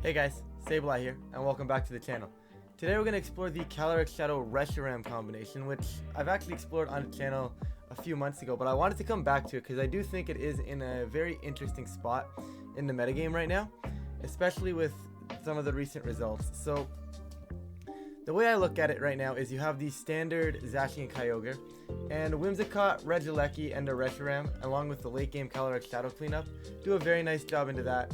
Hey guys, Sableye here, and welcome back to the channel. Today we're going to explore the Calyrex-Shadow Reshiram combination, which I've actually explored on the channel a few months ago, but I wanted to come back to it because I do think it is in a very interesting spot in the metagame right now, especially with some of the recent results. So, the way I look at it right now is you have the standard Zacian Kyogre, and Whimsicott, Regieleki, and a Reshiram, along with the late game Calyrex-Shadow cleanup, do a very nice job into that.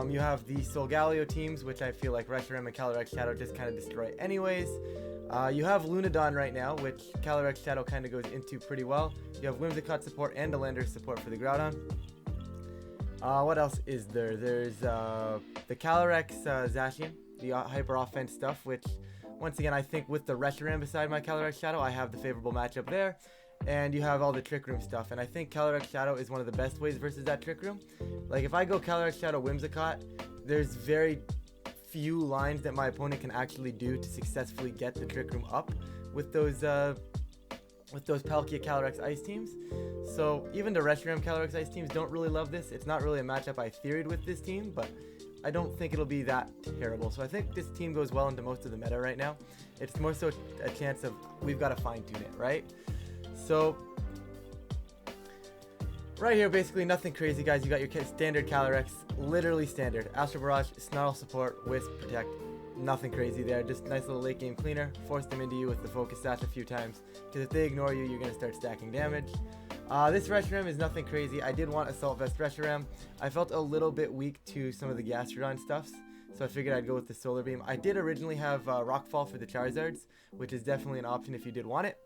You have the Solgaleo teams, which I feel like Reshiram and Calyrex-Shadow just kind of destroy anyways. You have Lunadon right now, which Calyrex-Shadow kind of goes into pretty well. You have Whimsicott support and Landorus support for the Groudon. What else is there? There's the Calyrex Zacian, the hyper offense stuff, which once again I think with the Reshiram beside my Calyrex-Shadow, I have the favorable matchup there. And you have all the Trick Room stuff, and I think Calyrex-Shadow is one of the best ways versus that Trick Room. Like if I go Calyrex-Shadow Whimsicott, there's very few lines that my opponent can actually do to successfully get the Trick Room up with those Palkia Calyrex Ice teams. So even the Reshiram Calyrex Ice teams don't really love this. It's not really a matchup I theoried with this team, but I don't think it'll be that terrible. So I think this team goes well into most of the meta right now. It's more so a chance of we've got to fine tune it, right? So, right here, basically nothing crazy, guys. You got your standard Calyrex, literally standard. Astro Barrage, Snarl support, Wisp, Protect. Nothing crazy there. Just nice little late game cleaner. Force them into you with the Focus Sash a few times. Because if they ignore you, you're going to start stacking damage. This Reshiram is nothing crazy. I did want Assault Vest Reshiram. I felt a little bit weak to some of the Gastrodon stuffs, so I figured I'd go with the Solar Beam. I did originally have Rockfall for the Charizards, which is definitely an option if you did want it.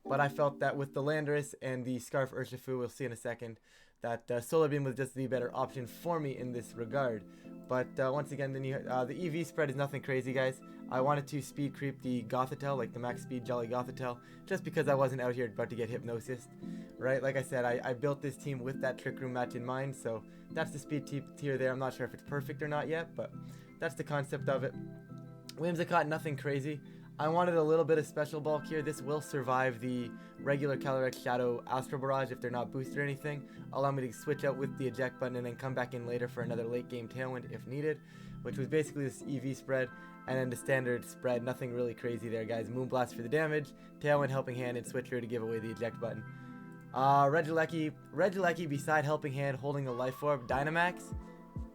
But I felt that with the Landorus and the Scarf Urshifu, we'll see in a second, that Solar Beam was just the better option for me in this regard. But once again, then the EV spread is nothing crazy, guys. I wanted to speed creep the Gothitelle, like the max speed Jolly Gothitelle, just because I wasn't out here about to get Hypnosis, right? Like I said, I built this team with that Trick Room match in mind, so that's the speed tier there. I'm not sure if it's perfect or not yet, but that's the concept of it. Whimsicott, nothing crazy. I wanted a little bit of special bulk here. This will survive the regular Calyrex-Shadow Astro Barrage if they're not boosted or anything. Allow me to switch out with the eject button and then come back in later for another late game Tailwind if needed, which was basically this EV spread. And then the standard spread, nothing really crazy there, guys. Moonblast for the damage, Tailwind, Helping Hand, and Switcher to give away the eject button. Regieleki beside Helping Hand, holding the Life Orb, Dynamax,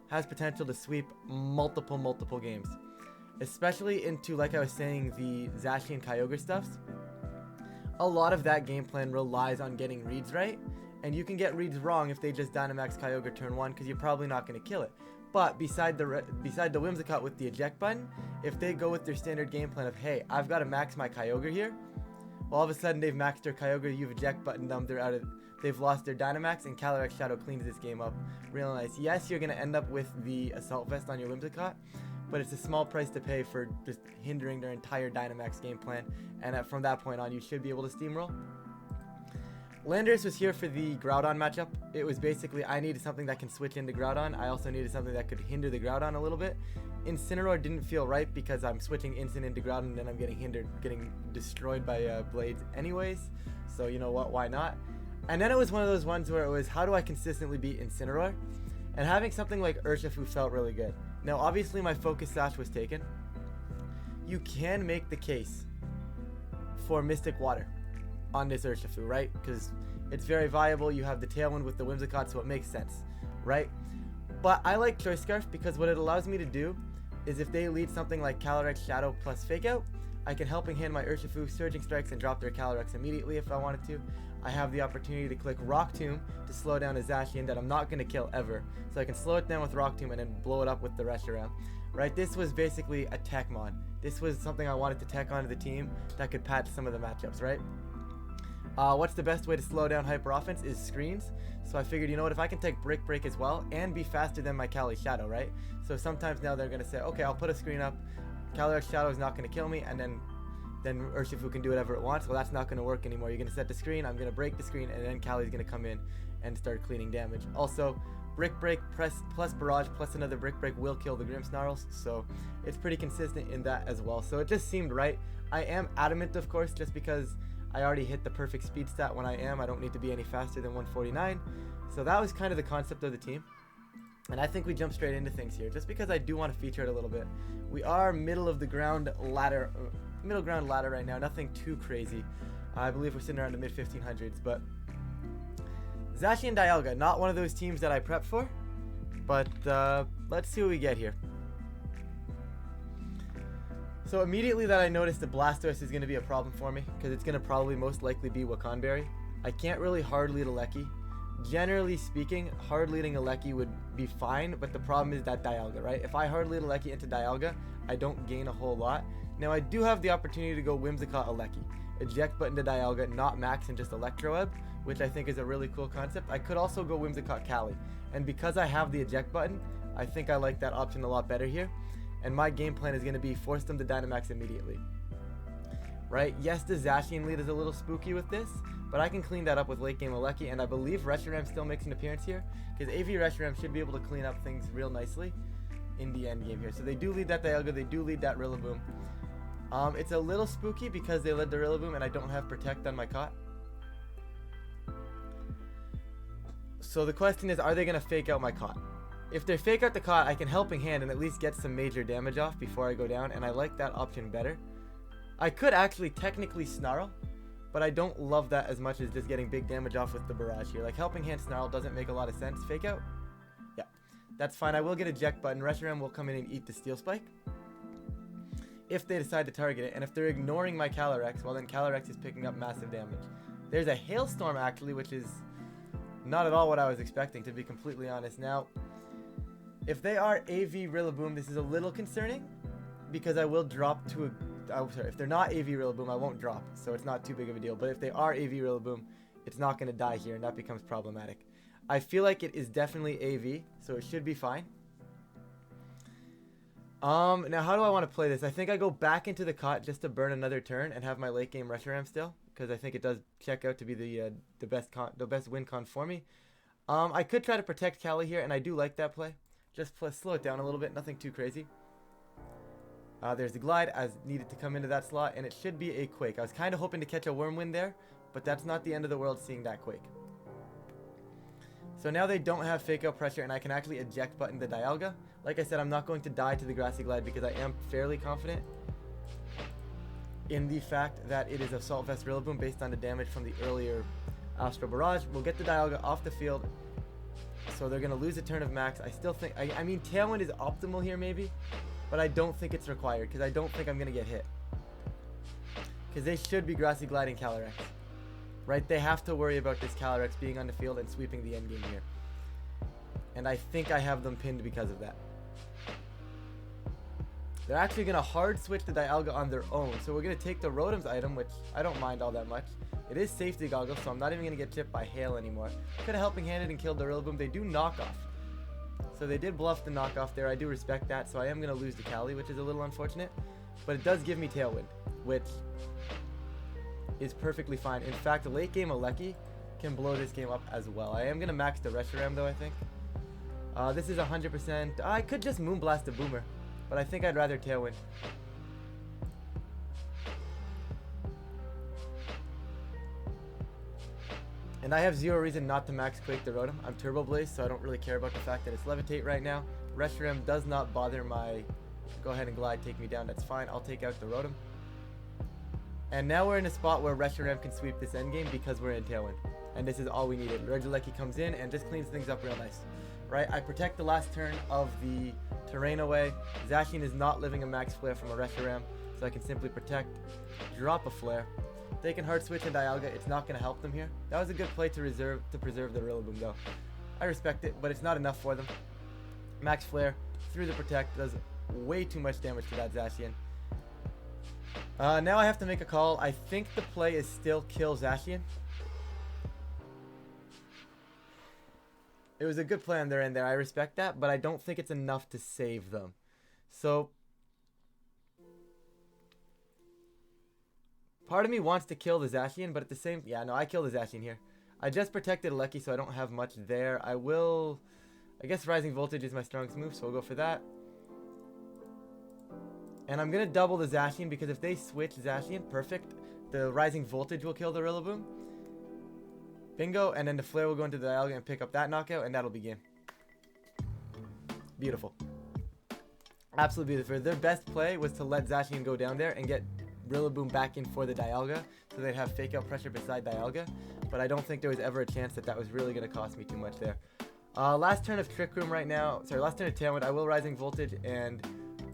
has potential to sweep multiple games. Especially into, like I was saying, the Zacian Kyogre stuffs. A lot of that game plan relies on getting reads right, and you can get reads wrong if they just Dynamax Kyogre turn 1, because you're probably not going to kill it. But beside the Whimsicott with the eject button, if they go with their standard game plan of, hey, I've got to max my Kyogre here, well, all of a sudden they've maxed their Kyogre, you've eject buttoned them, they've lost their Dynamax, and Calyrex-Shadow cleans this game up real nice. Yes, you're going to end up with the Assault Vest on your Whimsicott, but it's a small price to pay for just hindering their entire Dynamax game plan, and from that point on, you should be able to steamroll. Landorus was here for the Groudon matchup. It was basically, I needed something that can switch into Groudon. I also needed something that could hinder the Groudon a little bit. Incineroar didn't feel right because I'm switching Incin into Groudon and then I'm getting destroyed by Blades anyways. So you know what, why not? And then it was one of those ones where it was, how do I consistently beat Incineroar? And having something like Urshifu felt really good. Now, obviously, my Focus Sash was taken. You can make the case for Mystic Water on this Urshifu, right? Because it's very viable. You have the Tailwind with the Whimsicott, so it makes sense, right? But I like Choice Scarf because what it allows me to do is if they lead something like Calyrex-Shadow plus Fake Out, I can Helping Hand my Urshifu, Surging Strikes, and drop their Calyrex immediately if I wanted to. I have the opportunity to click Rock Tomb to slow down a Zacian that I'm not going to kill ever. So I can slow it down with Rock Tomb and then blow it up with the Reshiram. Right, this was basically a tech mod. This was something I wanted to tech onto the team that could patch some of the matchups, right? What's the best way to slow down hyper offense is screens. So I figured, you know what, if I can take Brick Break as well and be faster than my Caly-Shadow, right? So sometimes now they're going to say, okay, I'll put a screen up. Calyrex-Shadow is not going to kill me, and then Urshifu can do whatever it wants. Well, that's not going to work anymore. You're going to set the screen, I'm going to break the screen, and then Caly's going to come in and start cleaning damage. Also, Brick Break plus Barrage plus another Brick Break will kill the Grimmsnarls, so it's pretty consistent in that as well. So it just seemed right. I am adamant, of course, just because I already hit the perfect speed stat when I don't need to be any faster than 149. So that was kind of the concept of the team. And I think we jump straight into things here, just because I do want to feature it a little bit. We are middle ground ladder right now. Nothing too crazy. I believe we're sitting around the mid 1500s, but Zacian Dialga, not one of those teams that I prep for, but let's see what we get here. So immediately that I noticed the Blastoise is going to be a problem for me, because it's going to probably most likely be Wakanberry. I can't really hard lead a Lecky. Generally speaking, hard leading a Lecky would be fine, but the problem is that Dialga, right? If I hard lead a Lecky into Dialga, I don't gain a whole lot. Now I do have the opportunity to go Whimsicott a Lecky, eject button to Dialga, not max and just Electro Web, which I think is a really cool concept. I could also go Whimsicott Caly, and because I have the eject button, I think I like that option a lot better here. And my game plan is going to be force them to Dynamax immediately. Right? Yes, the Zacian lead is a little spooky with this, but I can clean that up with late game Alecki, and I believe Reshiram still makes an appearance here, because AV Reshiram should be able to clean up things real nicely in the end game here. So they do lead that Dialga, they do lead that Rillaboom. It's a little spooky because they led the Rillaboom and I don't have Protect on my Cot. So the question is, are they going to fake out my Cot? If they fake out the Cot, I can Helping Hand and at least get some major damage off before I go down, and I like that option better. I could actually technically Snarl, but I don't love that as much as just getting big damage off with the Barrage here. Like, Helping Hand Snarl doesn't make a lot of sense. Fake out? Yeah, that's fine. I will get Eject Button. Reshiram will come in and eat the Steel Spike if they decide to target it, and if they're ignoring my Calyrex, well then Calyrex is picking up massive damage. There's a Hailstorm actually, which is not at all what I was expecting, to be completely honest. Now, if they are AV Rillaboom, this is a little concerning, because I will drop to a... Oh, sorry, if they're not AV Rillaboom, I won't drop, so it's not too big of a deal. But if they are AV Rillaboom, it's not going to die here, and that becomes problematic. I feel like it is definitely AV, so it should be fine. Now how do I want to play this? I think I go back into the Cot just to burn another turn and have my late game Reshiram still, because I think it does check out to be the best win con for me. I could try to protect Caly here, and I do like that play. Just slow it down a little bit, nothing too crazy. There's the Glide as needed to come into that slot, and it should be a Quake. I was kind of hoping to catch a Wormwind there, but that's not the end of the world seeing that Quake. So now they don't have Fake Out Pressure, and I can actually Eject Button the Dialga. Like I said, I'm not going to die to the Grassy Glide because I am fairly confident in the fact that it is Assault Vest Rillaboom based on the damage from the earlier Astral Barrage. We'll get the Dialga off the field, so they're going to lose a turn of max. I still think, I mean, Tailwind is optimal here maybe, but I don't think it's required because I don't think I'm going to get hit. Because they should be Grassy Gliding Calyrex. Right? They have to worry about this Calyrex being on the field and sweeping the endgame here. And I think I have them pinned because of that. They're actually going to hard switch the Dialga on their own. So we're going to take the Rotom's item, which I don't mind all that much. It is Safety Goggles, so I'm not even going to get chipped by Hail anymore. Could have Helping Handed and killed the Rillaboom. They do knockoff. So they did bluff the knockoff there. I do respect that. So I am going to lose to Caly, which is a little unfortunate. But it does give me Tailwind, which is perfectly fine. In fact, late game Alecki can blow this game up as well. I am going to max the Reshiram though, I think. This is 100%. I could just Moonblast a Boomer, but I think I'd rather Tailwind. And I have zero reason not to max Quake the Rotom. I'm Turbo Blaze, so I don't really care about the fact that it's Levitate right now. Reshiram does not bother my... Go ahead and Glide, take me down, that's fine. I'll take out the Rotom. And now we're in a spot where Reshiram can sweep this endgame because we're in Tailwind. And this is all we needed. Regieleki comes in and just cleans things up real nice. Right? I protect the last turn of the terrain away. Zacian is not living a max flare from a Reshiram, so I can simply protect, drop a flare. They can hard switch and Dialga. It's not going to help them here. That was a good play to preserve the Rillaboom though. I respect it, but it's not enough for them. Max flare through the protect does way too much damage to that Zacian. Now I have to make a call. I think the play is still kill Zacian. It was a good play on their end there. I respect that, but I don't think it's enough to save them. So, part of me wants to kill the Zacian, but at the same... Yeah, no, I kill the Zacian here. I just protected Alecki, so I don't have much there. I will... I guess Rising Voltage is my strongest move, so we'll go for that. And I'm going to double the Zacian because if they switch Zacian, perfect. The Rising Voltage will kill the Rillaboom. Bingo. And then the Flare will go into the Dialga and pick up that knockout, and that'll be game. Beautiful. Absolutely beautiful. Their best play was to let Zacian go down there and get Rillaboom back in for the Dialga, so they'd have fake out pressure beside Dialga, but I don't think there was ever a chance that that was really going to cost me too much there. Last turn of Trick Room right now, sorry, last turn of Tailwind, I will Rising Voltage and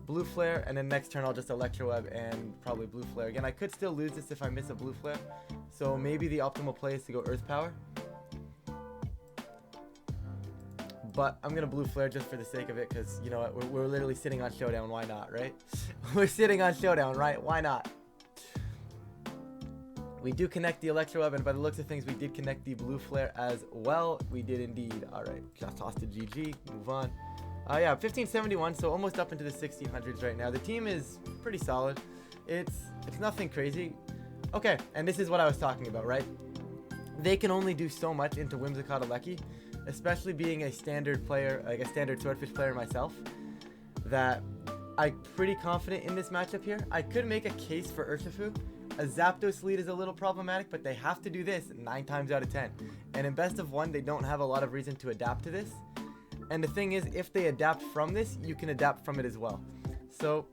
Blue Flare, and then next turn I'll just Electro Web and probably Blue Flare. Again, I could still lose this if I miss a Blue Flare, so maybe the optimal play is to go Earth Power. But I'm going to Blue Flare just for the sake of it, because, you know what, we're literally sitting on Showdown, why not, right? We're sitting on Showdown, right? Why not? We do connect the Electro Web, and by the looks of things, we did connect the Blue Flare as well. We did indeed. Alright, just tossed to GG, move on. Yeah, 1571, so almost up into the 1600s right now. The team is pretty solid. It's nothing crazy. Okay, and this is what I was talking about, right? They can only do so much into Whimsicott Alecki, especially being a standard player, like a standard Swordfish player myself, that I'm pretty confident in this matchup here. I could make a case for Urshifu. A Zapdos lead is a little problematic, but they have to do this 9 times out of 10. And in best of 1, they don't have a lot of reason to adapt to this. And the thing is, if they adapt from this, you can adapt from it as well. So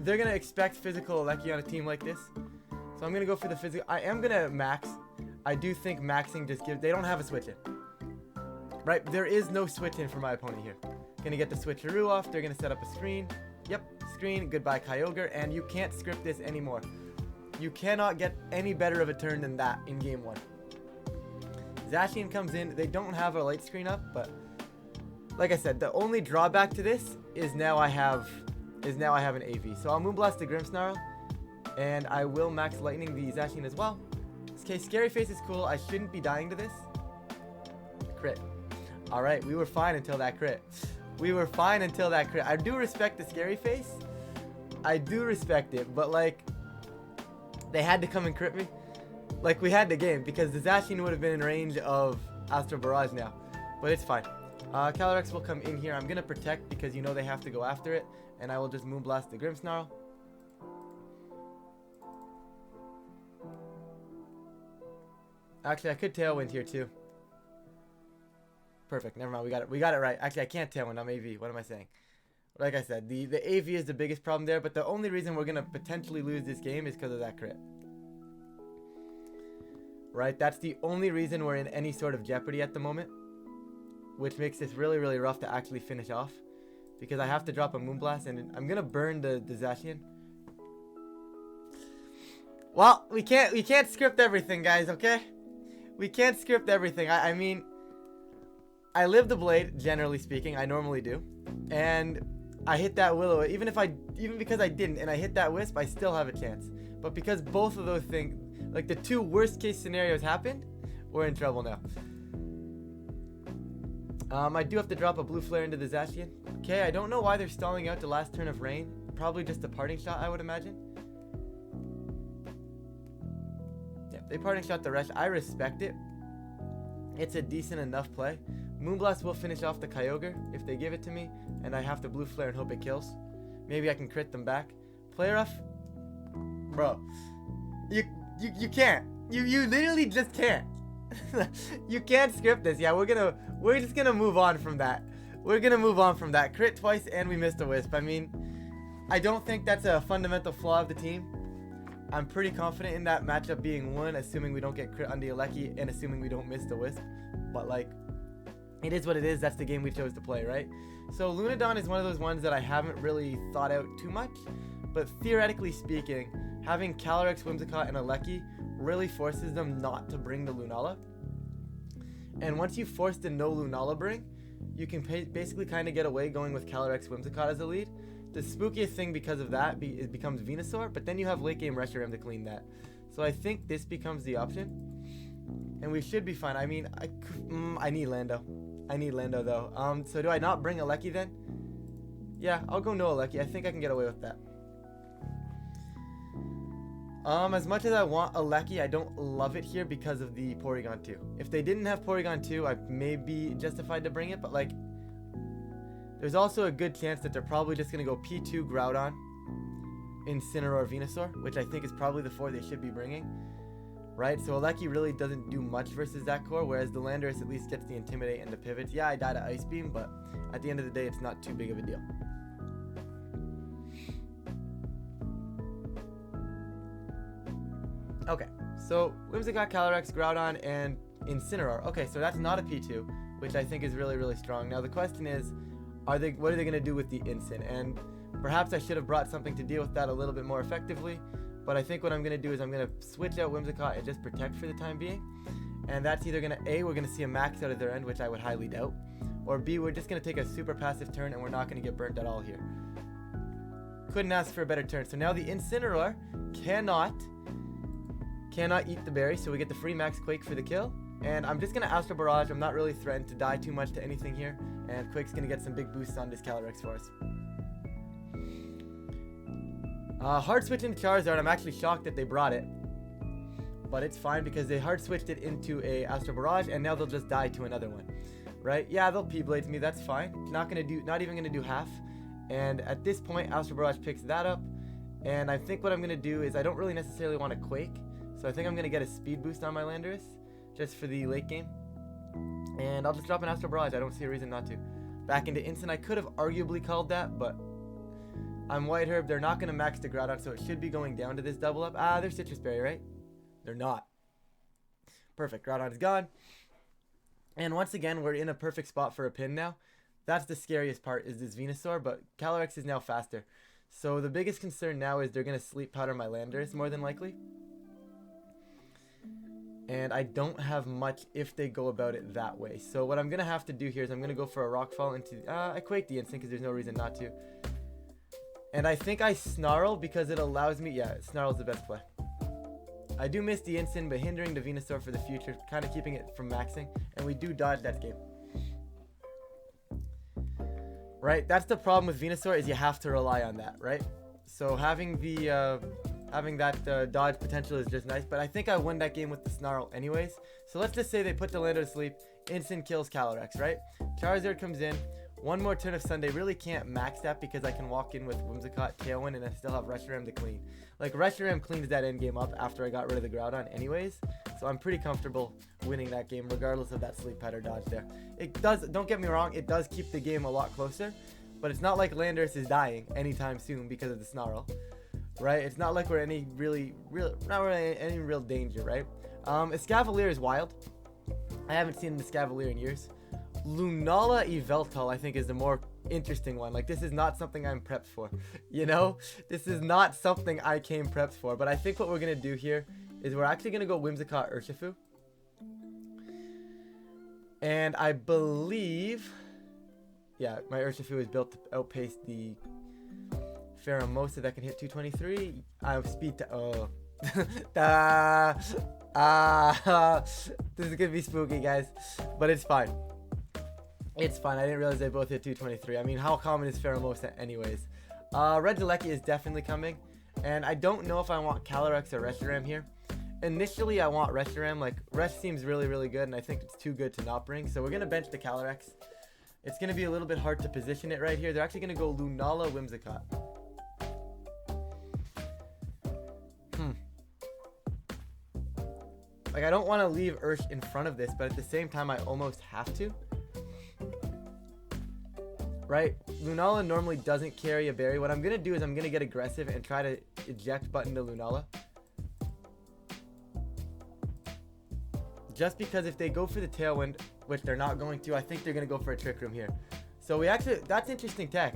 they're going to expect physical Alecki on a team like this. So I'm going to go for the physical. I am going to max. I do think maxing just gives... They don't have a switch in. Right? There is no switch in for my opponent here. Going to get the switcheroo off. They're going to set up a screen. Yep. Screen. Goodbye, Kyogre. And you can't script this anymore. You cannot get any better of a turn than that in game 1. Zacian comes in. They don't have a light screen up, but like I said, the only drawback to this is now I have an AV. So I'll Moonblast the Grimmsnarl, and I will max Lightning the Zacian as well. Okay, Scary Face is cool. I shouldn't be dying to this. Crit. Alright, we were fine until that crit. We were fine until that crit. I do respect the Scary Face. I do respect it, but like, they had to come and crit me. Like, we had the game, because the Zacian would have been in range of Astro Barrage now. But it's fine. Calyrex will come in here. I'm going to protect, because you know they have to go after it. And I will just Moonblast the Grimmsnarl. Actually, I could Tailwind here too. Perfect. Never mind. We got it right. Actually, I can't Tailwind. I'm AV. What am I saying? Like I said, the AV is the biggest problem there. But the only reason we're going to potentially lose this game is because of that crit. Right? That's the only reason we're in any sort of jeopardy at the moment. Which makes this really, really rough to actually finish off. Because I have to drop a Moonblast, and I'm going to burn the Zacian. Well, we can't script everything, guys, okay? We can't script everything. I mean, I live the blade, generally speaking. I normally do. And I hit that Willow. Even because I didn't and I hit that Wisp, I still have a chance. But because both of those things, like the 2 worst case scenarios happened, we're in trouble now. I do have to drop a Blue Flare into the Zacian. Okay, I don't know why they're stalling out the last turn of Rain. Probably just a parting shot, I would imagine. Yeah, they parting shot the rest. I respect it. It's a decent enough play. Moonblast will finish off the Kyogre if they give it to me, and I have to Blue Flare and hope it kills. Maybe I can crit them back. Play rough? Bro, you can't. You literally just can't. You can't script this. Yeah, we're just gonna move on from that. We're gonna move on from that. Crit twice and we missed a Wisp. I mean, I don't think that's a fundamental flaw of the team. I'm pretty confident in that matchup being won, assuming we don't get crit on the Alecki and assuming we don't miss the Wisp. But like, it is what it is. That's the game we chose to play, right? So Lunadon is one of those ones that I haven't really thought out too much. But theoretically speaking, having Calyrex, Whimsicott, and Alecki really forces them not to bring the Lunala. And once you force the no Lunala bring, you can basically kind of get away going with Calyrex, Whimsicott as a lead. The spookiest thing because of that it becomes Venusaur, but then you have late game Reshiram to clean that. So I think this becomes the option. And we should be fine. I mean, I need Lando. I need Lando though. So do I not bring Alecki then? Yeah, I'll go no Alecki. I think I can get away with that. As much as I want Alecki, I don't love it here because of the Porygon 2. If they didn't have Porygon 2, I may be justified to bring it, but like, there's also a good chance that they're probably just going to go P2 Groudon, Incineroar, Venusaur, which I think is probably the 4 they should be bringing. right? So Aleki really doesn't do much versus that core, whereas the Landorus at least gets the Intimidate and the pivots. Yeah, I died to Ice Beam, but at the end of the day, it's not too big of a deal. Okay, so Whimsicott, Calyrex, Groudon, and Incineroar. Okay, so that's not a P2, which I think is really, really strong. Now the question is, what are they going to do with the Incin? And perhaps I should have brought something to deal with that a little bit more effectively. But I think what I'm going to do is I'm going to switch out Whimsicott and just protect for the time being. And that's either going to, A, we're going to see a max out of their end, which I would highly doubt. Or B, we're just going to take a super passive turn and we're not going to get burnt at all here. Couldn't ask for a better turn. So now the Incineroar cannot eat the berry, so we get the free max Quake for the kill. And I'm just going to Astral Barrage. I'm not really threatened to die too much to anything here. And Quake's going to get some big boosts on this Calyrex for us. Hard switch into Charizard. I'm actually shocked that they brought it. But it's fine because they hard switched it into a Astral Barrage and now they'll just die to another one. Right? Yeah, they'll P-Blades me. That's fine. Not even going to do half. And at this point, Astral Barrage picks that up. And I think what I'm going to do is I don't really necessarily want to Quake. So I think I'm going to get a speed boost on my Landorus just for the late game. And I'll just drop an Astral Barrage. I don't see a reason not to. Back into Instant. I could have arguably called that, but I'm White Herb. They're not going to max the Groudon, so it should be going down to this double up. Ah, they're Citrus Berry, right? They're not. Perfect. Groudon is gone. And once again, we're in a perfect spot for a pin now. That's the scariest part is this Venusaur, but Calyrex is now faster. So the biggest concern now is they're going to Sleep Powder my Landorus more than likely. And I don't have much if they go about it that way. So what I'm going to have to do here is I'm going to go for a Rock Fall into... I Quake the instant because there's no reason not to. And I think I Snarl because it allows me... Yeah, Snarl's the best play. I do miss the instant, but hindering the Venusaur for the future, kind of keeping it from maxing. And we do dodge that game. Right? That's the problem with Venusaur is you have to rely on that, right? So having the... having that dodge potential is just nice, but I think I won that game with the Snarl anyways. So let's just say they put the Lando to sleep. Instant kills Calyrex, right? Charizard comes in. One more turn of Sunday. Really can't max that because I can walk in with Whimsicott, Tailwind, and I still have Reshiram to clean. Like, Reshiram cleans that end game up after I got rid of the Groudon anyways. So I'm pretty comfortable winning that game regardless of that Sleep Powder dodge there. It does, don't get me wrong, it does keep the game a lot closer. But it's not like Landorus is dying anytime soon because of the Snarl. Right? It's not like we're any not really any real danger, right? Escavalier is wild. I haven't seen the Escavalier in years. Lunala Yveltal, I think, is the more interesting one. Like, this is not something I'm prepped for. You know? This is not something I came prepped for. But I think what we're going to do here is we're actually going to go Whimsicott Urshifu. And I believe... Yeah, my Urshifu is built to outpace the... Pheromosa that can hit 223. I have speed to... Oh. This is gonna be spooky, guys. But it's fine. It's fine. I didn't realize they both hit 223. I mean, how common is Pheromosa anyways? Regieleki is definitely coming. And I don't know if I want Calyrex or Reshiram here. Initially, I want Reshiram. Like, Resh seems really, really good. And I think it's too good to not bring. So we're gonna bench the Calyrex. It's gonna be a little bit hard to position it right here. They're actually gonna go Lunala Whimsicott. Like, I don't want to leave Ursh in front of this, but at the same time, I almost have to. Right? Lunala normally doesn't carry a berry. What I'm going to do is I'm going to get aggressive and try to eject button to Lunala. Just because if they go for the Tailwind, which they're not going to, I think they're going to go for a Trick Room here. So we actually, that's interesting tech.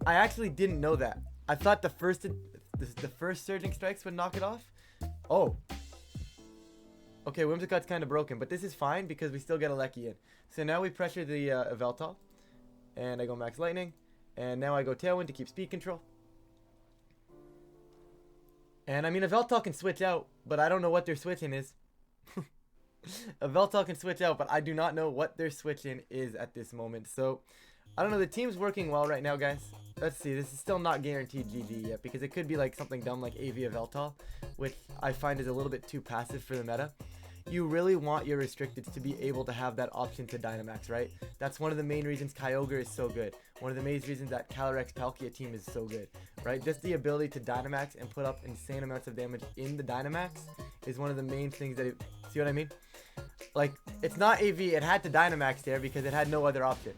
I actually didn't know that. I thought the first Surging Strikes would knock it off. Oh. Okay, Whimsicott's kind of broken, but this is fine because we still get a Lecky in. So now we pressure the Yveltal, and I go Max Lightning, and now I go Tailwind to keep speed control. And I mean, Yveltal can switch out, but I don't know what their switch-in is. Yveltal can switch out, but I do not know what their switch-in is at this moment. So, I don't know, the team's working well right now, guys. Let's see, this is still not guaranteed GG yet, because it could be like something dumb like AV Yveltal, which I find is a little bit too passive for the meta. you really want your restricted to be able to have that option to Dynamax, right? That's one of the main reasons Kyogre is so good. One of the main reasons that Calyrex-Palkia team is so good, right? Just the ability to Dynamax and put up insane amounts of damage in the Dynamax is one of the main things that it, see what I mean? Like, it's not AV, it had to Dynamax there because it had no other option,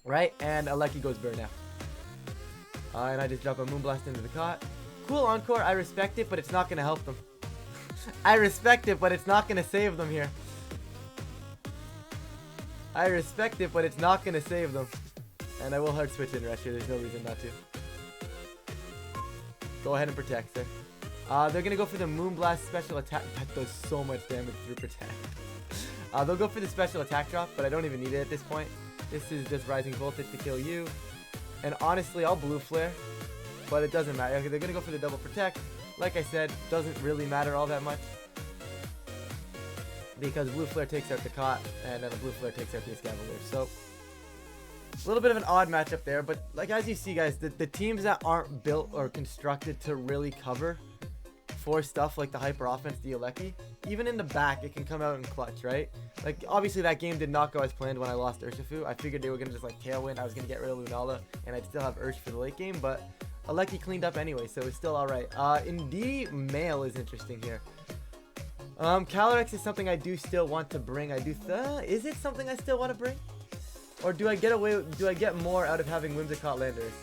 right? And Aleki goes Burnout. And I just drop a Moonblast into the cot. Cool Encore, I respect it, but it's not going to help them. I respect it, but it's not going to save them here. I respect it, but it's not going to save them. And I will hard switch in Reshiram, there's no reason not to. Go ahead and protect, sir. They're going to go for the Moonblast special attack. That does so much damage through protect. They'll go for the special attack drop, but I don't even need it at this point. This is just Rising Voltage to kill you. And honestly, I'll Blue Flare, but it doesn't matter. Okay, they're going to go for the double protect. Like I said, doesn't really matter all that much. Because Blue Flare takes out the cot, and then the Blue Flare takes out the Escavalier. So, a little bit of an odd matchup there. But like as you see, guys, the teams that aren't built or constructed to really cover for stuff like the Hyper Offense, the Aleki, even in the back, it can come out in clutch, right? Like, obviously that game did not go as planned when I lost Urshifu. I figured they were going to just like Tailwind. I was going to get rid of Lunala, and I'd still have Ursh for the late game, but Aleki cleaned up anyway, so it's still alright. Indeed, Male is interesting here. Calyrex is something I do still want to bring. Is it something I still want to bring? Or do I get more out of having Whimsicott Landers?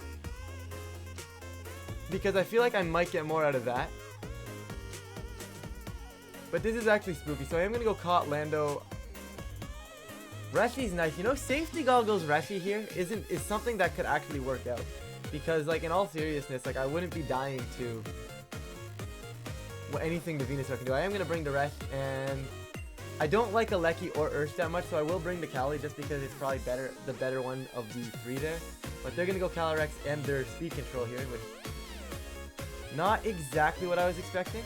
Because I feel like I might get more out of that. But this is actually spooky, so I am going to go Cot Lando. Reshi's nice. You know, Safety Goggles Reshi here is something that could actually work out. Because, like, in all seriousness, like, I wouldn't be dying to anything the Venusaur can do. I am going to bring the Resh, and I don't like Aleki or Ursh that much, so I will bring the Cali just because it's probably the better one of the three there. But they're going to go Calyrex and their speed control here, which not exactly what I was expecting.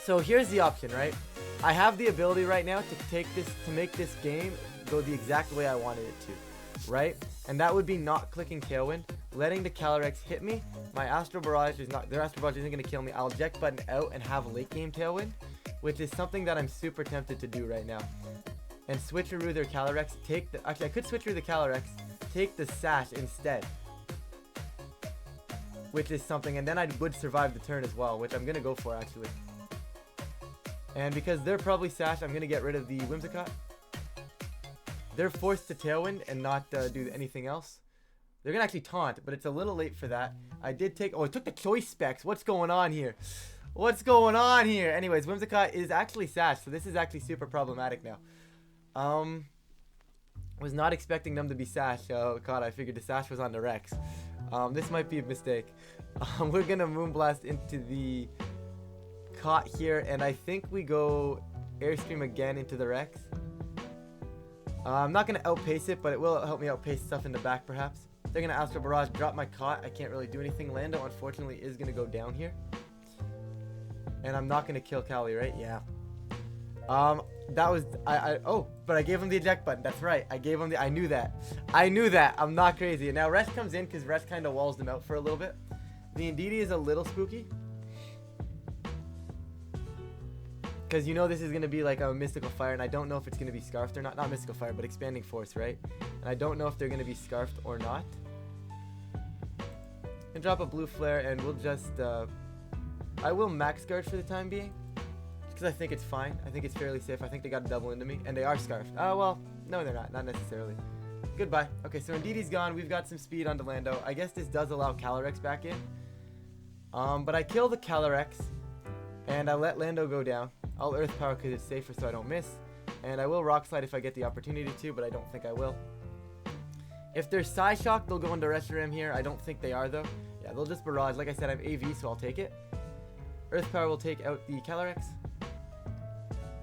So here's the option, right? I have the ability right now to make this game go the exact way I wanted it to, right? And that would be not clicking Tailwind, letting the Calyrex hit me. My Astral Barrage isn't going to kill me. I'll eject button out and have late game Tailwind, which is something that I'm super tempted to do right now. And switcheroo their Calyrex, actually I could switcheroo the Calyrex, take the Sash instead. Which is something, and then I would survive the turn as well, which I'm going to go for actually. And because they're probably Sash, I'm going to get rid of the Whimsicott. They're forced to Tailwind and not do anything else. They're going to actually taunt, but it's a little late for that. I did take... Oh, I took the Choice Specs. What's going on here? What's going on here? Anyways, Whimsicott is actually Sash, so this is actually super problematic now. Was not expecting them to be Sash. Oh, God, I figured the Sash was on the Rex. This might be a mistake. We're going to Moonblast into the Cot here, and I think we go Airstream again into the Rex. I'm not going to outpace it, but it will help me outpace stuff in the back, perhaps. They're going to Astral Barrage, drop my Cot. I can't really do anything. Lando, unfortunately, is going to go down here. And I'm not going to kill Cali, right? Yeah. That was... Oh, but I gave him the eject button. That's right. I gave him the... I knew that. I knew that. I'm not crazy. And now Resh comes in because Resh kind of walls them out for a little bit. The Indeedee is a little spooky. Because you know this is going to be like a Mystical Fire, and I don't know if it's going to be Scarfed or not. Not Mystical Fire, but Expanding Force, right? And I don't know if they're going to be Scarfed or not. And drop a Blue Flare, and we'll just... I will Max Guard for the time being. Because I think it's fine. I think it's fairly safe. I think they got a double into me, and they are Scarfed. Oh, well, no, they're not. Not necessarily. Goodbye. Okay, so Indeedee's gone. We've got some speed onto Lando. I guess this does allow Calyrex back in. But I kill the Calyrex, and I let Lando go down. I'll Earth Power because it's safer so I don't miss. And I will Rock Slide if I get the opportunity to, but I don't think I will. If they're Psyshock, they'll go into Reshiram here. I don't think they are, though. Yeah, they'll just Barrage. Like I said, I have AV, so I'll take it. Earth Power will take out the Calyrex.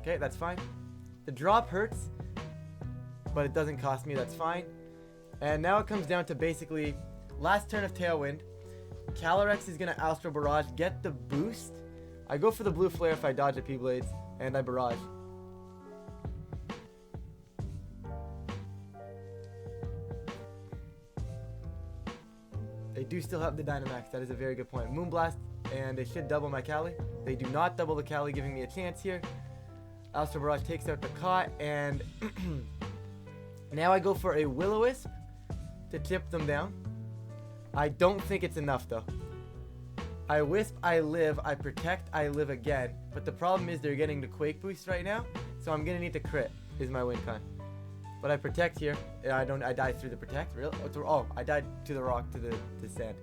Okay, that's fine. The drop hurts, but it doesn't cost me. That's fine. And now it comes down to basically last turn of Tailwind. Calyrex is going to Astral Barrage, get the boost. I go for the Blue Flare if I dodge a P-Blades, and I Barrage. They do still have the Dynamax. That is a very good point. Moonblast, and they should double my Cali. They do not double the Cali, giving me a chance here. Astral Barrage takes out the Cot, and now I go for a Will-O-Wisp to tip them down. I don't think it's enough though. I Wisp, I live, I Protect, I live again. But the problem is they're getting the Quake boost right now, so I'm gonna need to crit, is my win con. But I Protect here. I die through the Protect. Really? Oh, I died to the rock, to the sand.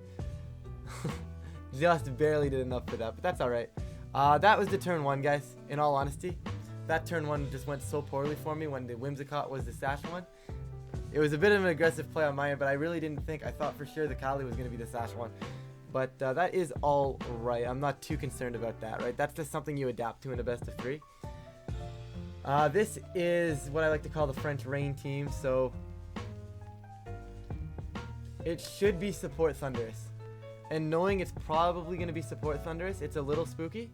Just barely did enough for that, but that's alright. That was the turn 1, guys, in all honesty. That turn 1 just went so poorly for me when the Whimsicott was the Sash one. It was a bit of an aggressive play on my end, but I really didn't think. I thought for sure the Kali was going to be the Sash one. But that is all right. I'm not too concerned about that, right? That's just something you adapt to in a best of 3. This is what I like to call the French Rain team, so it should be Support Thunderous. And knowing it's probably going to be Support Thunderous, it's a little spooky.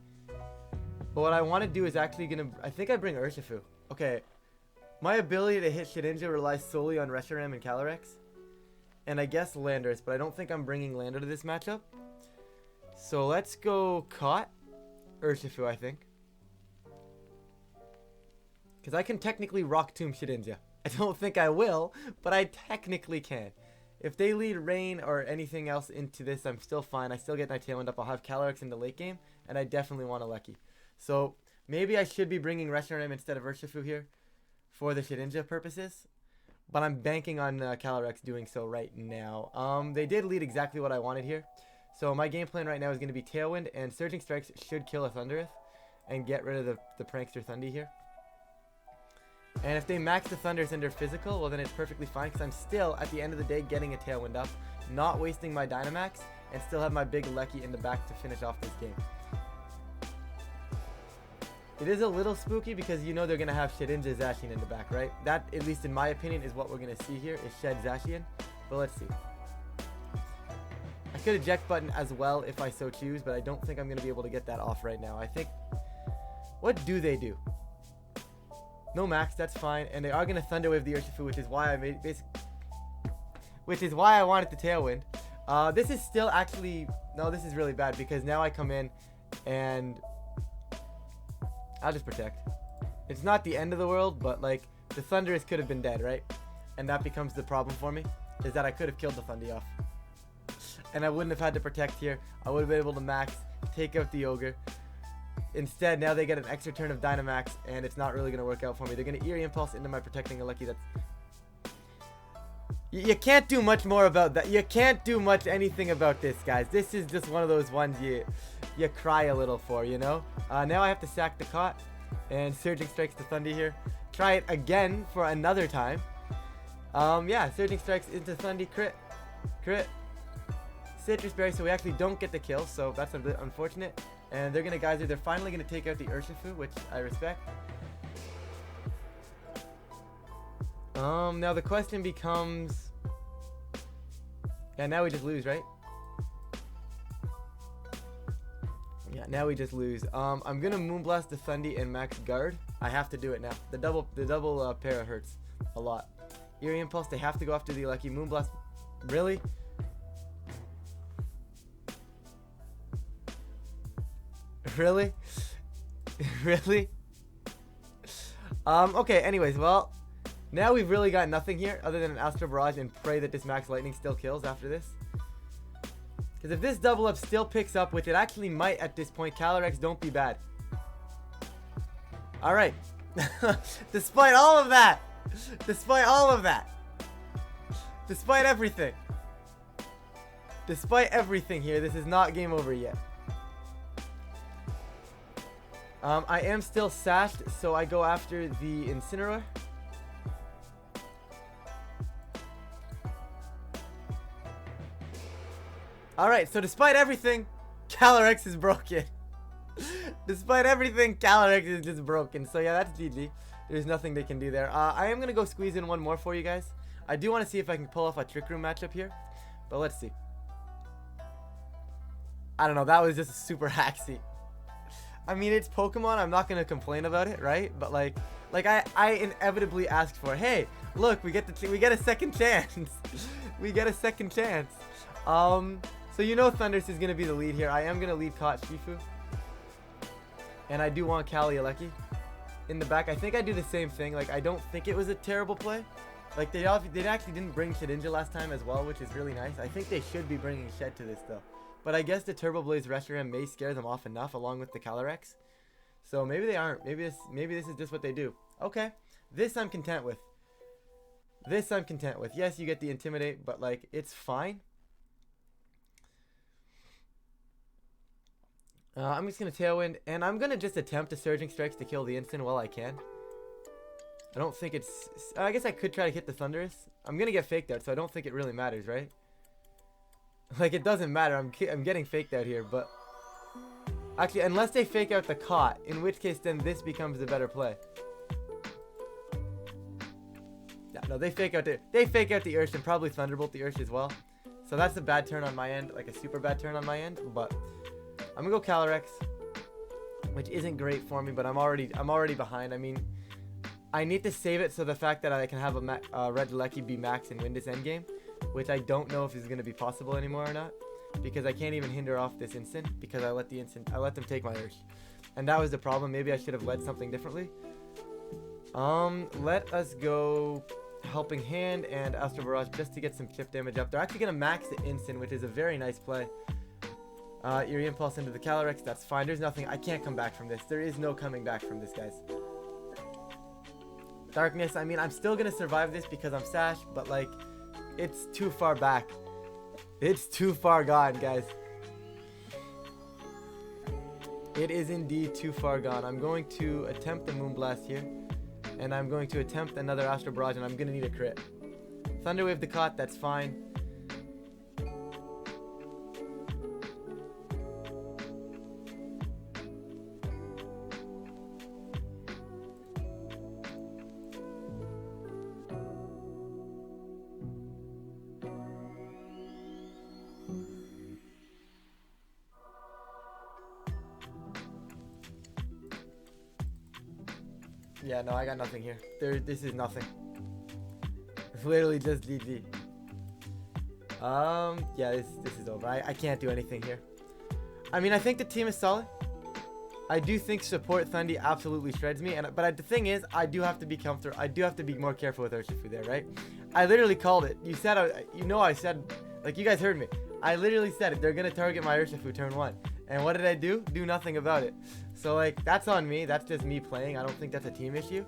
But what I want to do is actually going to... I think I bring Urshifu. Okay. My ability to hit Shedinja relies solely on Reshiram and Calyrex. And I guess Landorus, but I don't think I'm bringing Landor to this matchup. So let's go Cot. Urshifu, I think. Because I can technically Rock Tomb Shedinja. I don't think I will, but I technically can. If they lead Rain or anything else into this, I'm still fine. I still get my Tailwind up. I'll have Calyrex in the late game, and I definitely want a Lecky. So maybe I should be bringing Reshiram instead of Urshifu here for the Shedinja purposes. But I'm banking on Calyrex doing so right now. They did lead exactly what I wanted here. So my game plan right now is going to be Tailwind, and Surging Strikes should kill a Thunderous and get rid of the Prankster Thundy here. And if they max the Thunders under physical, well then it's perfectly fine, because I'm still, at the end of the day, getting a Tailwind up, not wasting my Dynamax, and still have my big Lecky in the back to finish off this game. It is a little spooky because you know they're going to have Shedinja Zacian in the back, right? That, at least in my opinion, is what we're going to see here, is Shed Zacian. But let's see. I could eject button as well if I so choose, but I don't think I'm going to be able to get that off right now. I think... What do they do? No max, that's fine. And they are going to Thunder Wave the Urshifu, which is why I made... Which is why I wanted the Tailwind. This is still actually... No, this is really bad because now I come in and... I'll just Protect. It's not the end of the world, but like the Thunderous could have been dead, right? And that becomes the problem for me, is that I could have killed the Thundy off. And I wouldn't have had to Protect here. I would have been able to max, take out the Ogre. Instead, now they get an extra turn of Dynamax, and it's not really going to work out for me. They're going to Eerie Impulse into my Protecting a Lecky. That's... You can't do much more about that. You can't do much anything about this, guys. This is just one of those ones you cry a little for, you know? Now I have to sack the Cot, and Surging Strikes the Thundy here. Try it again for another time. Yeah, Surging Strikes into Thundy, crit, crit. Citrus Berry, so we actually don't get the kill, so that's a bit unfortunate. And they're gonna Geyser. They're finally gonna take out the Urshifu, which I respect. Now the question becomes... Yeah, now we just lose, right? Yeah, now we just lose. I'm gonna Moonblast the Thundy and max guard. I have to do it now. The double para hurts a lot. Eerie Impulse, they have to go after the Lucky Moonblast. Really? Really? Really? Okay, anyways, well, now we've really got nothing here other than an Astral Barrage and pray that this Max Lightning still kills after this. Because if this double up still picks up, which it actually might at this point, Calyrex, don't be bad. Alright. Despite all of that. Despite all of that. Despite everything. Despite everything here, this is not game over yet. I am still sashed, so I go after the Incineroar. Alright, so despite everything, Calyrex is broken. Despite everything, Calyrex is just broken. So yeah, that's GG. There's nothing they can do there. I am going to go squeeze in one more for you guys. I do want to see if I can pull off a Trick Room matchup here. But let's see. I don't know, that was just super hacksy. I mean, it's Pokemon, I'm not going to complain about it, right? But like I inevitably asked for, hey, look, we get a second chance. We get a second chance. So you know Thundurus is going to be the lead here. I am going to lead Caught Shifu. And I do want Caly-Lecky. in the back. I think I do the same thing. Like, I don't think it was a terrible play. Like, they actually didn't bring Shedinja last time as well, which is really nice. I think they should be bringing Shed to this, though. But I guess the Turbo Blaze Reshiram may scare them off enough, along with the Calyrex. So maybe they aren't. Maybe this is just what they do. Okay. This I'm content with. This I'm content with. Yes, you get the Intimidate, but, like, it's fine. I'm just going to Tailwind, and I'm going to just attempt a Surging Strikes to kill the instant while I can. I don't think it's... I guess I could try to hit the Thunderous. I'm going to get faked out, so I don't think it really matters, right? Like, it doesn't matter. I'm getting faked out here, but... Actually, unless they fake out the Caught, in which case then this becomes the better play. No, they fake out the Ursh and probably Thunderbolt the Ursh as well. So that's a bad turn on my end, like a super bad turn on my end, but... I'm gonna go Calyrex, which isn't great for me, but I'm already behind. I mean, I need to save it so the fact that I can have a Red Lecky be max and win this endgame, which I don't know if is gonna be possible anymore or not, because I can't even hinder off this instant because I let them take my Ursh, and that was the problem. Maybe I should have led something differently. Let us go Helping Hand and Astral Barrage just to get some chip damage up. They're actually gonna max the instant, which is a very nice play. Eerie Impulse into the Calyrex, that's fine. There's nothing, I can't come back from this. There is no coming back from this, guys. Darkness, I mean, I'm still gonna survive this because I'm Sash, but like, it's too far back. It's too far gone, guys. It is indeed too far gone. I'm going to attempt the Moonblast here, and I'm going to attempt another Astral Barrage, and I'm gonna need a crit. Thunderwave the Caught, that's fine. Yeah, no, I got nothing here. This is nothing. It's literally just GG. Yeah, this is over. I can't do anything here. I mean, I think the team is solid. I do think support Thundy absolutely shreds me, but the thing is, I do have to be comfortable. I do have to be more careful with Urshifu there, right? I literally called it. You said, I said, like, you guys heard me. I literally said it. They're gonna target my Urshifu turn 1. And what did I do? Do nothing about it. So, like, that's on me. That's just me playing. I don't think that's a team issue,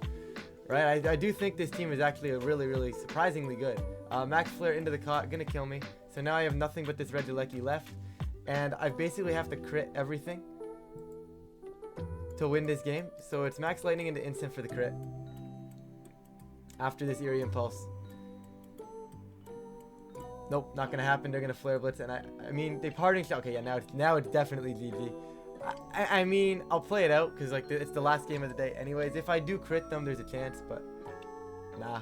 right? I do think this team is actually a really, really surprisingly good. Max Flare into the Caught, gonna kill me. So now I have nothing but this Regieleki left. And I basically have to crit everything to win this game. So it's Max Lightning into instant for the crit. After this Eerie Impulse. Nope, not gonna happen. They're gonna Flare Blitz, and I mean, they parting shot. Okay, yeah, now it's definitely GG. I mean, I'll play it out because like it's the last game of the day, anyways. If I do crit them, there's a chance, but nah.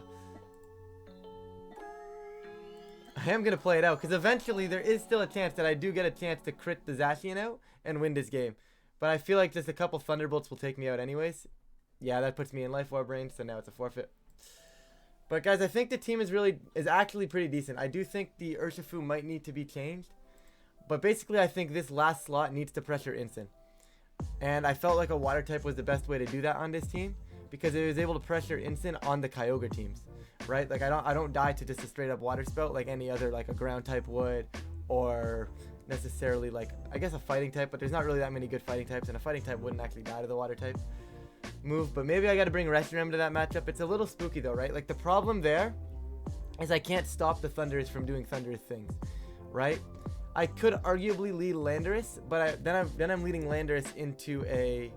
I am gonna play it out because eventually there is still a chance that I do get a chance to crit the Zacian out and win this game. But I feel like just a couple Thunderbolts will take me out, anyways. Yeah, that puts me in Life Orb range, so now it's a forfeit. But guys, I think the team is actually pretty decent. I do think the Urshifu might need to be changed. But basically, I think this last slot needs to pressure Instant. And I felt like a Water type was the best way to do that on this team, because it was able to pressure Instant on the Kyogre teams, right? Like I don't die to just a straight up Water Spout like any other, like a Ground type would, or necessarily like, I guess a Fighting type, but there's not really that many good Fighting types, and a Fighting type wouldn't actually die to the Water type move. But maybe I got to bring Reshiram to that matchup. It's a little spooky though, right? Like the problem there is I can't stop the Thundurus from doing Thunderous things, right? I could arguably lead Landorus, but then I'm leading Landorus into a...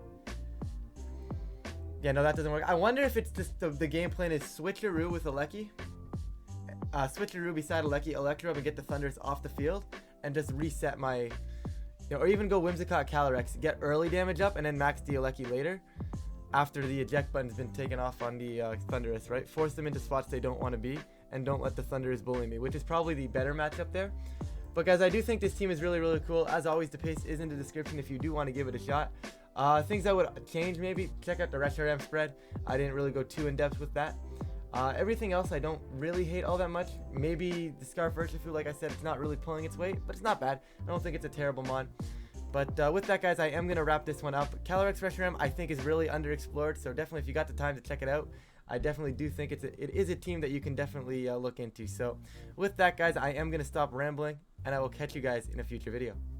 Yeah, no, that doesn't work. I wonder if it's just the game plan is Switcheroo with Aleki. Switcheroo beside Aleki, Electro, and get the Thundurus off the field, and just reset my... You know, or even go Whimsicott Calyrex, get early damage up, and then max the Aleki later, after the eject button's been taken off on the Thundurus, right? Force them into spots they don't want to be, and don't let the Thundurus bully me, which is probably the better matchup there. But guys, I do think this team is really, really cool. As always, the pace is in the description if you do want to give it a shot. Things I would change maybe, check out the Reshiram spread. I didn't really go too in depth with that. Everything else I don't really hate all that much. Maybe the Scarf Urshifu, like I said, it's not really pulling its weight, but it's not bad. I don't think it's a terrible mod. But with that, guys, I am going to wrap this one up. Calyrex-Reshiram, I think, is really underexplored, so definitely if you got the time to check it out, I definitely do think it is a team that you can definitely look into. So with that, guys, I am going to stop rambling, and I will catch you guys in a future video.